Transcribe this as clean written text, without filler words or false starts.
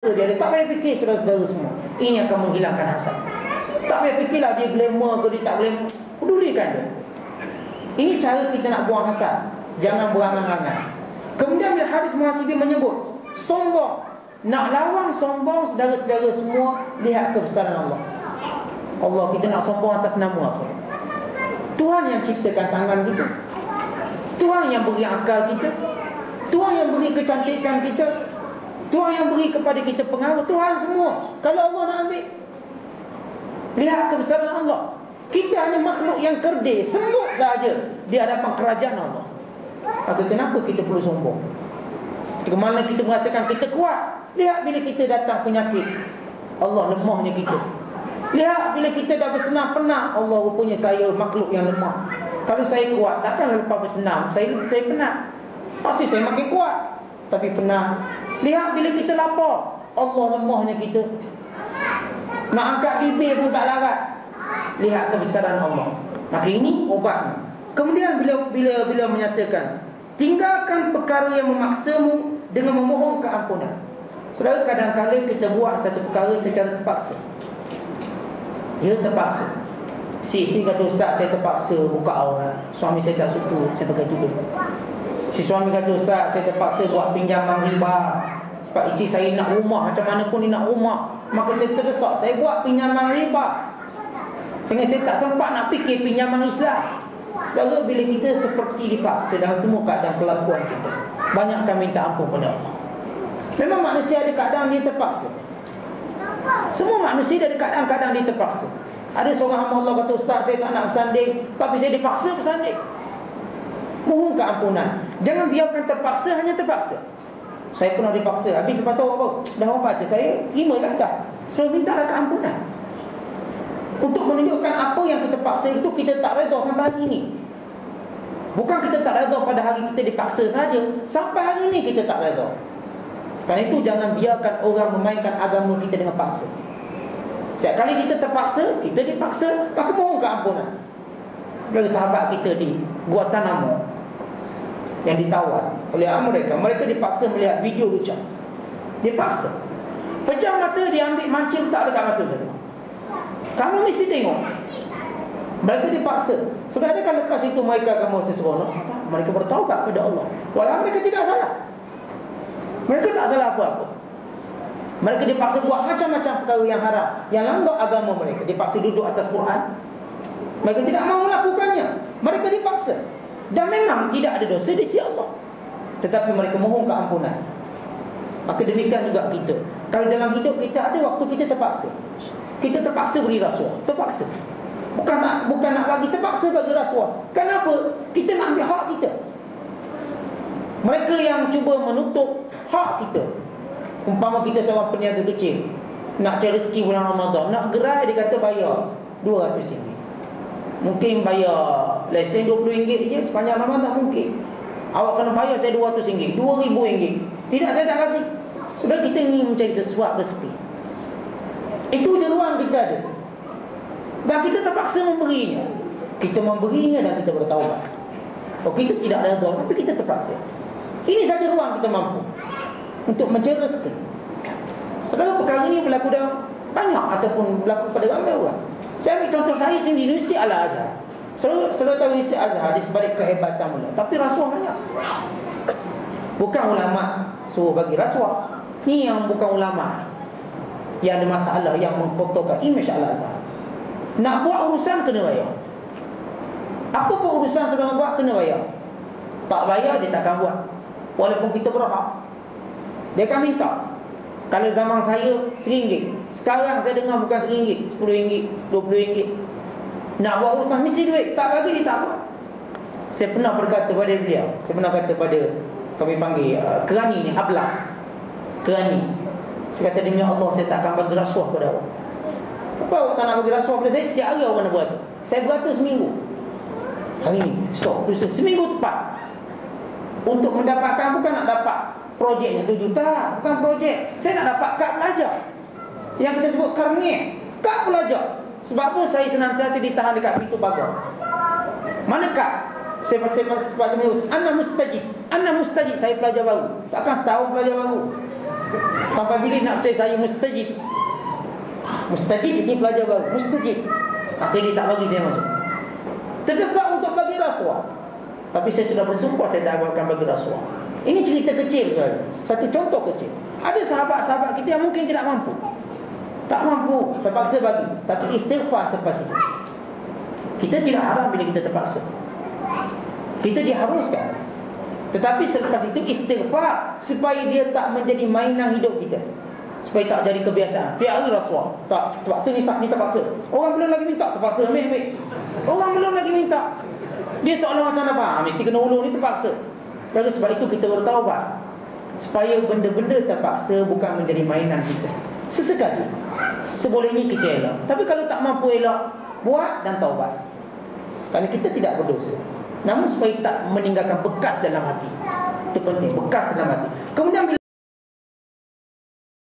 dia tak payah fikir saudara-saudara semua. Ini akan menghilangkan hasad. Tak payah fikirlah dia glamour ke dia tak glamour. Pedulikan dia. Ini cara kita nak buang hasad. Jangan berangan-angan. Kemudian bila hadis muhasibin menyebut sombong, nak lawan sombong saudara-saudara semua, lihat kebesaran Allah. Allah, kita nak sombong atas nama apa? Tuhan yang ciptakan tangan kita, Tuhan yang beri akal kita, Tuhan yang beri kecantikan kita, Tuhan yang beri kepada kita pengaruh, Tuhan semua. Kalau Allah nak ambil, lihat kebesaran Allah. Kita hanya makhluk yang kerdil, semut sahaja di hadapan kerajaan Allah. Maka kenapa kita perlu sombong? Ketika mana kita merasakan kita kuat, lihat bila kita datang penyakit, Allah lemahnya kita. Lihat bila kita dah bersenam penat, Allah rupanya saya makhluk yang lemah. Kalau saya kuat, takkan lepas bersenam saya penat. Pasti saya makin kuat, tapi penat. Lihat bila kita lapar, Allah lemahnya kita. Nak angkat bibir pun tak larat. Lihat kebesaran Allah. Maka ini obatnya. Kemudian bila menyatakan, tinggalkan perkara yang memaksamu dengan memohon keampunan. Saudara, kadang-kadang kita buat satu perkara secara terpaksa. Dia terpaksa. Si kata, Ustaz, saya terpaksa buka aurat. Suami saya tak suka saya pakai tudung. Si suami kata, Ustaz, saya terpaksa buat pinjaman riba sebab isteri saya nak rumah, macam mana pun dia nak rumah. Maka saya terdesak, saya buat pinjaman riba sehingga saya tak sempat nak fikir pinjaman Islam. Saudara, bila kita seperti dipaksa dalam semua keadaan kelakuan kita, banyakkan minta ampun pada Allah. Memang manusia ada keadaan dia terpaksa. Semua manusia ada keadaan-keadaan dia terpaksa. Ada seorang hamba Allah kata, Ustaz, saya tak nak bersanding, tapi saya dipaksa bersanding. Mohon keampunan. Jangan biarkan terpaksa hanya terpaksa. Saya pernah dipaksa, habis lepas tu apa? Dah orang paksa saya, terima dah. Selalu minta keampunan. Untuk menunjukkan apa yang kita paksa itu kita tak redha sampai hari ini. Bukan kita tak redha pada hari kita dipaksa saja, sampai hari ini kita tak redha. Kerana itu jangan biarkan orang memainkan agama kita dengan paksa. Setiap kali kita terpaksa, kita dipaksa, maka mohon keampunan. Sebagai sahabat kita di Guantanamo yang ditawan oleh Amerika, mereka dipaksa melihat video lucah. Dipaksa. Pejam mata, diambil mancing tak dekat mata dia. Kamu mesti tengok. Mereka dipaksa. Sebenarnya kan lepas itu mereka akan merasa seronok. Mereka bertaubat kepada Allah. Walau mereka tidak salah. Mereka tak salah apa-apa. Mereka dipaksa buat macam-macam perkara yang haram, yang langgar agama mereka. Dipaksa duduk atas Quran. Mereka tidak mahu melakukannya. Mereka dipaksa. Dan memang tidak ada dosa di sisi Allah, tetapi mereka mohon keampunan. Maka demikian juga kita. Kalau dalam hidup kita ada waktu kita terpaksa. Kita terpaksa beri rasuah, terpaksa. Bukan nak bagi, terpaksa bagi rasuah. Kenapa? Kita nak ambil hak kita. Mereka yang cuba menutup hak kita. Umpama kita seorang peniaga kecil, nak cari rezeki bulan Ramadan, nak gerai, dia kata bayar RM200. Mungkin bayar lesen RM20 je sepanjang Ramadan mungkin. Awak kena bayar saya RM200, RM2,000. Tidak, saya tak kasih. Sebab kita ingin mencari sesuatu rezeki. Itu je ruang kita ada. Dan kita terpaksa memberinya. Kita memberinya dan kita bertaubat. Oh, kita tidak ada tuan, tapi kita terpaksa. Ini saja ruang kita mampu untuk mencari rezeki. Saudara, perkara ini berlaku dalam banyak ataupun berlaku pada ramai orang. Saya ambil contoh saya sendiri di Universiti Al-Azhar. Saudara tahu Universiti Al-Azhar di sebalik kehebatan mula, tapi rasuah banyak. Bukan ulama suruh bagi rasuah. Ini yang bukan ulama yang ada masalah, yang mengkotorkan imej Al-Azhar. Nak buat urusan kena bayar. Apa pun urusan saudara buat kena bayar. Tak bayar dia takkan buat. Walaupun kita berhak, dia akan minta. Kalau zaman saya RM1, sekarang saya dengar bukan RM1, RM10, RM20. Nak buat urusan mesti duit. Tak bagi dia tak buat. Saya pernah berkata pada beliau, saya pernah kata pada, kami panggil kerani ni, ablah kerani. Saya kata, demi Allah saya tak akan bagi rasuah pada awak. Kenapa awak tak nak bagi rasuah pada saya? Setiap hari awak kena beratur. Saya beratur seminggu. Hari ni, lusa, seminggu tepat. Untuk mendapatkan, bukan nak dapat projek 1 juta, bukan projek. Saya nak dapat kad pelajar, yang kita sebut karniah, kad pelajar. Sebab apa? Saya senantiasa ditahan dekat pintu pagar. Mana kad? Saya menyebut anak mustajid. Anak mustajid, saya pelajar baru. Takkan setahun pelajar baru. Sampai bila nak percaya saya mustajib? Mustajib ini pelajar baru, mustajib. Akhirnya dia tak bagi saya masuk. Terdesak untuk bagi rasuah, tapi saya sudah bersumpah saya tak akan bagi rasuah. Ini cerita kecil saja, satu contoh kecil. Ada sahabat-sahabat kita yang mungkin tidak mampu, tak mampu, terpaksa bagi, tapi istighfar selepas itu. Kita tidak haram bila kita terpaksa, kita diharuskan. Tetapi selepas itu istighfar supaya dia tak menjadi mainan hidup kita, supaya tak jadi kebiasaan. Setiap hari rasuah, tak terpaksa ni terpaksa. Orang belum lagi minta, terpaksa ambil. Orang belum lagi minta, dia seolah macam apa? Mesti kena ulur, ni terpaksa. Sebab itu kita bertaubat, supaya benda-benda terpaksa bukan menjadi mainan kita. Sesekali, sebolehnya kita elak. Tapi kalau tak mampu elak, buat dan taubat. Kerana kita tidak berdosa. Namun supaya tak meninggalkan bekas dalam hati. Itu penting, bekas dalam hati. Kemudian